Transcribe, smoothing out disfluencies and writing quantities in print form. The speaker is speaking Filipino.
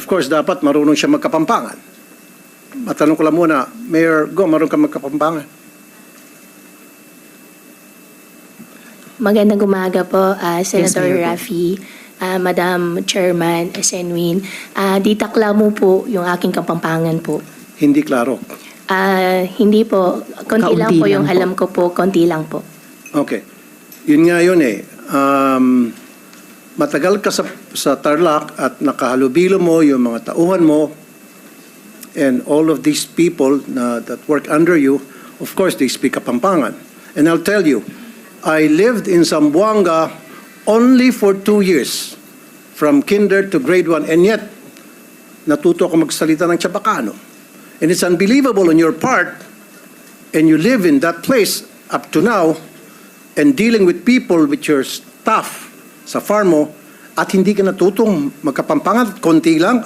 course, dapat marunong siya magkapampangan. Matanong ko lang muna, Mayor Go, marunong ka magkapampangan? Magandang umaga po, Senator Mayor po. Raffy, Madam Chairman, Senwin. Ditakla mo po yung aking kapampangan po. Hindi klaro. Hindi po, konti lang Kaunti po yung lang po. alam ko po, konti lang po. Okay. Yun nga yun eh. Matagal ka sa Tarlac at nakahalubilo mo yung mga tauhan mo and all of these people that work under you, of course, they speak Kapampangan. And I'll tell you, I lived in Zamboanga only for 2 years, from kinder to grade 1, and yet, natuto ako magsalita ng Chabacano. And it's unbelievable on your part, and you live in that place up to now, and dealing with people, with your staff sa farm mo, at hindi ka natutong magkapampangan, konti lang,